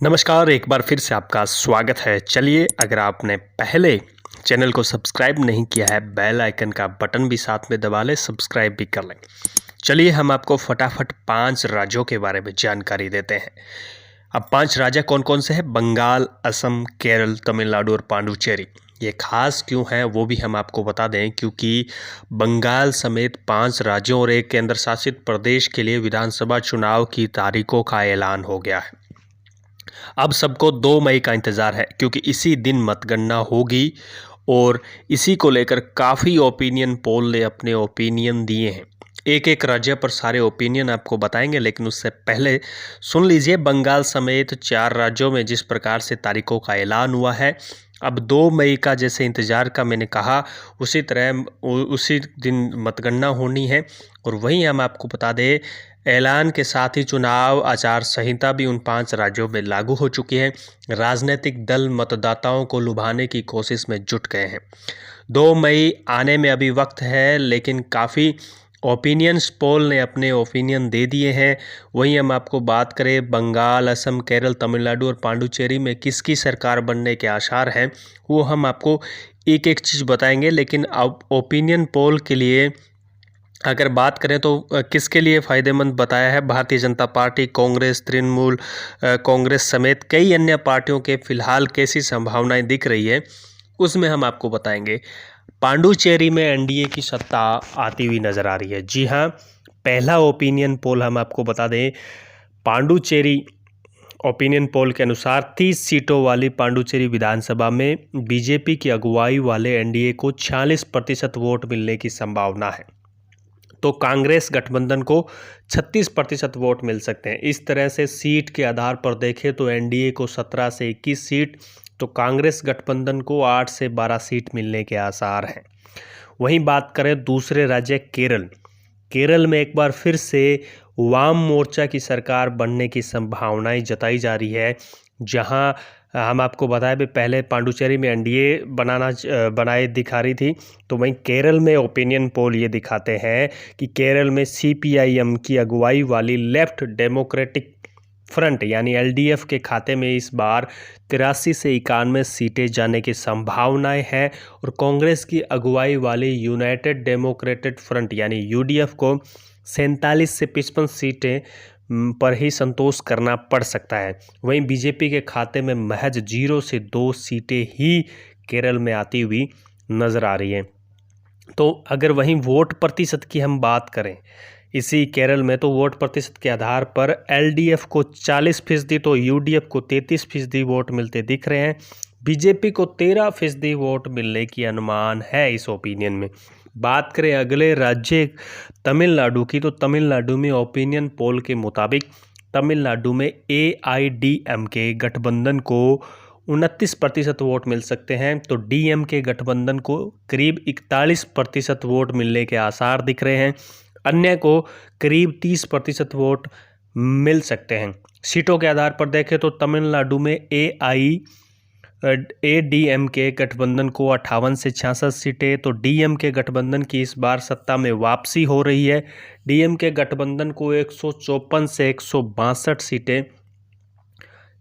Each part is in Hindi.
नमस्कार, एक बार फिर से आपका स्वागत है। चलिए, अगर आपने पहले चैनल को सब्सक्राइब नहीं किया है, बेल आइकन का बटन भी साथ में दबा लें, सब्सक्राइब भी कर लें। चलिए, हम आपको फटाफट 5 राज्यों के बारे में जानकारी देते हैं। अब 5 राज्य कौन-कौन से हैं? बंगाल, असम, केरल, तमिलनाडु और पांडिचेरी। ये खास क्यों है वो भी हम आपको बता दें, क्योंकबंगाल समेत 5 राज्यों और एक केंद्र शासित प्रदेश के लिए विधानसभा चुनाव की तारीखों का ऐलान हो गया है। अब सबको 2 मई का इंतज़ार है, क्योंकि इसी दिन मतगणना होगी और इसी को लेकर काफ़ी ओपिनियन पोल ने अपने ओपिनियन दिए हैं। एक-एक राज्य पर सारे ओपिनियन आपको बताएंगे, लेकिन उससे पहले सुन लीजिए बंगाल समेत 4 राज्यों में जिस प्रकार से तारीखों का ऐलान हुआ है। अब 2 मई का जैसे इंतज़ार का मैंने कहा, उसी तरह उसी दिन मतगणना होनी है। और वहीं हम आपको बता दें, ऐलान के साथ ही चुनाव आचार संहिता भी उन 5 राज्यों में लागू हो चुकी है। राजनीतिक दल मतदाताओं को लुभाने की कोशिश में जुट गए हैं। 2 मई आने में अभी वक्त है, लेकिन काफ़ी ओपिनियंस पोल ने अपने ओपिनियन दे दिए हैं। वहीं हम आपको बात करें बंगाल, असम, केरल, तमिलनाडु और पांडिचेरी में किसकी सरकार बनने के आसार हैं, वो हम आपको एक-एक चीज़ बताएंगे। लेकिन अब ओपिनियन पोल के लिए अगर बात करें तो किसके लिए फ़ायदेमंद बताया है? भारतीय जनता पार्टी, कांग्रेस, तृणमूल कांग्रेस समेत कई अन्य पार्टियों के फिलहाल कैसी संभावनाएं दिख रही है, उसमें हम आपको बताएंगे। पांडिचेरी में एनडीए की सत्ता आती हुई नज़र आ रही है। जी हाँ, पहला ओपिनियन पोल हम आपको बता दें, पांडिचेरी ओपिनियन पोल के अनुसार 30 सीटों वाली पांडिचेरी विधानसभा में बीजेपी की अगुवाई वाले एनडीए को 46% वोट मिलने की संभावना है। तो कांग्रेस गठबंधन को 36% वोट मिल सकते हैं। इस तरह से सीट के आधार पर देखें तो एनडीए को 17 से 21 सीट, तो कांग्रेस गठबंधन को 8 से 12 सीट मिलने के आसार हैं। वहीं बात करें दूसरे राज्य केरल। केरल में एक बार फिर से वाम मोर्चा की सरकार बनने की संभावनाएं जताई जा रही है। जहां हम आपको बताया भी, पहले पांडिचेरी में एनडीए बनाए दिखा रही थी, तो वहीं केरल में ओपिनियन पोल ये दिखाते हैं कि केरल में सीपीआईएम की अगुवाई वाली लेफ्ट डेमोक्रेटिक फ्रंट यानी एलडीएफ के खाते में इस बार 83 से 91 सीटें जाने की संभावनाएं हैं। और कांग्रेस की अगुवाई वाली यूनाइटेड डेमोक्रेटिक फ्रंट यानी यूडीएफ को 47 से 55 सीटें पर ही संतोष करना पड़ सकता है। वहीं बीजेपी के खाते में महज 0 से 2 सीटें ही केरल में आती हुई नज़र आ रही हैं। तो अगर वहीं वोट प्रतिशत की हम बात करें इसी केरल में, तो वोट प्रतिशत के आधार पर एलडीएफ को 40% तो यूडीएफ को 33% वोट मिलते दिख रहे हैं। बीजेपी को 13% वोट मिलने की अनुमान है इस ओपिनियन में। बात करें अगले राज्य तमिलनाडु की, तो तमिलनाडु में ओपिनियन पोल के मुताबिक तमिलनाडु में एआईडीएमके गठबंधन को 29% वोट मिल सकते हैं। तो डीएमके गठबंधन को करीब 41% वोट मिलने के आसार दिख रहे हैं। अन्य को करीब 30% वोट मिल सकते हैं। सीटों के आधार पर देखें तो तमिलनाडु में एडीएमके गठबंधन को 58 से 66 सीटें, तो डीएमके गठबंधन की इस बार सत्ता में वापसी हो रही है। डीएमके गठबंधन को 154 से 162 सीटें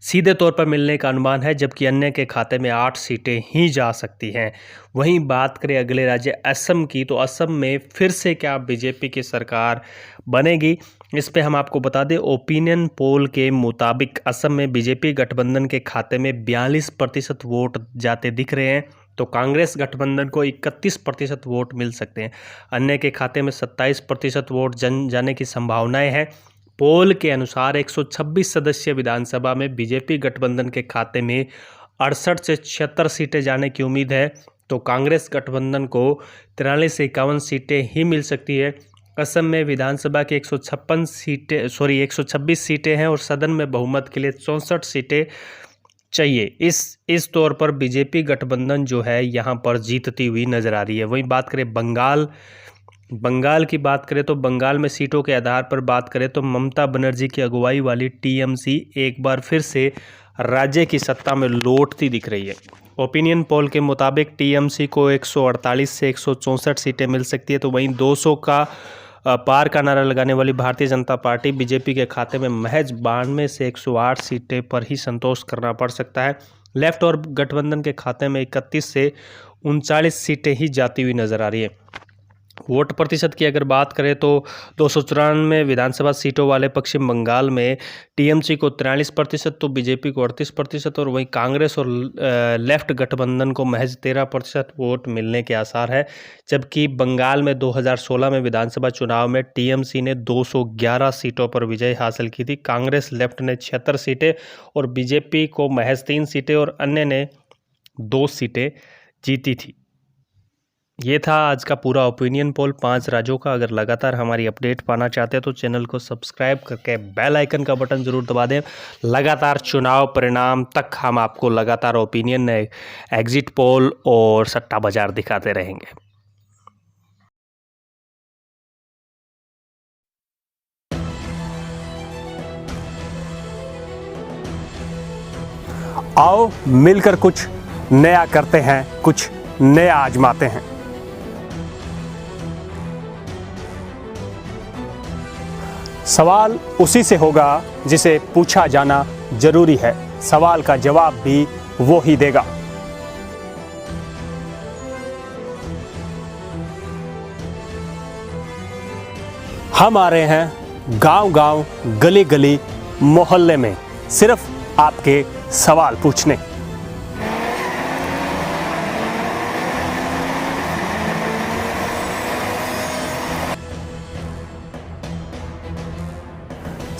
सीधे तौर पर मिलने का अनुमान है, जबकि अन्य के खाते में 8 सीटें ही जा सकती हैं। वहीं बात करें अगले राज्य असम की, तो असम में फिर से क्या बीजेपी की सरकार बनेगी, इस पे हम आपको बता दें। ओपिनियन पोल के मुताबिक असम में बीजेपी गठबंधन के खाते में 42% वोट जाते दिख रहे हैं। तो कांग्रेस गठबंधन को 31% वोट मिल सकते हैं। अन्य के खाते में 27% वोट जाने की संभावनाएं हैं। पोल के अनुसार 126 सदस्यीय विधानसभा में बीजेपी गठबंधन के खाते में 68 से 76 सीटें जाने की उम्मीद है। तो कांग्रेस गठबंधन को 43 से 51 सीटें ही मिल सकती है। असम में विधानसभा की 126 सीटें हैं और सदन में बहुमत के लिए 64 सीटें चाहिए। इस तौर पर बीजेपी गठबंधन जो है यहाँ पर जीतती हुई नजर आ रही है। वहीं बात करें बंगाल की बात करें तो बंगाल में सीटों के आधार पर बात करें तो ममता बनर्जी की अगुवाई वाली टीएमसी एक बार फिर से राज्य की सत्ता में लौटती दिख रही है। ओपिनियन पोल के मुताबिक टीएमसी को 148 से 164 सीटें मिल सकती है। तो वहीं 200 का पार का नारा लगाने वाली भारतीय जनता पार्टी बीजेपी के खाते में महज 92 से 108 सीटें पर ही संतोष करना पड़ सकता है। लेफ्ट और गठबंधन के खाते में 31 से 39 सीटें ही जाती हुई नजर आ रही है। वोट प्रतिशत की अगर बात करें तो 294 विधानसभा सीटों वाले पश्चिम बंगाल में टीएमसी को 43%, तो बीजेपी को 38%, और वहीं कांग्रेस और लेफ्ट गठबंधन को महज 13% वोट मिलने के आसार है। जबकि बंगाल में 2016 में विधानसभा चुनाव में टीएमसी ने 211 सीटों पर विजय हासिल की थी। कांग्रेस लेफ्ट ने 76 सीटें और बीजेपी को महज 3 सीटें और अन्य ने 2 सीटें जीती थी। ये था आज का पूरा ओपिनियन पोल 5 राज्यों का। अगर लगातार हमारी अपडेट पाना चाहते हैं तो चैनल को सब्सक्राइब करके बेल आइकन का बटन ज़रूर दबा दें। लगातार चुनाव परिणाम तक हम आपको लगातार ओपिनियन, एग्जिट पोल और सट्टा बाजार दिखाते रहेंगे। आओ मिलकर कुछ नया करते हैं, कुछ नया आजमाते हैं। सवाल उसी से होगा जिसे पूछा जाना जरूरी है, सवाल का जवाब भी वो ही देगा। हम आ रहे हैं गांव-गांव, गली-गली, मोहल्ले में सिर्फ आपके सवाल पूछने।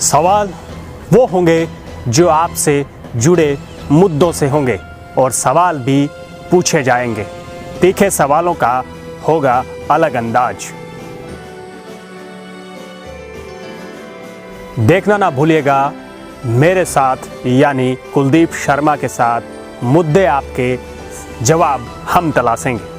सवाल वो होंगे जो आपसे जुड़े मुद्दों से होंगे और सवाल भी पूछे जाएंगे। तीखे सवालों का होगा अलग अंदाज। देखना ना भूलिएगा मेरे साथ यानी कुलदीप शर्मा के साथ मुद्दे आपके, जवाब हम तलाशेंगे।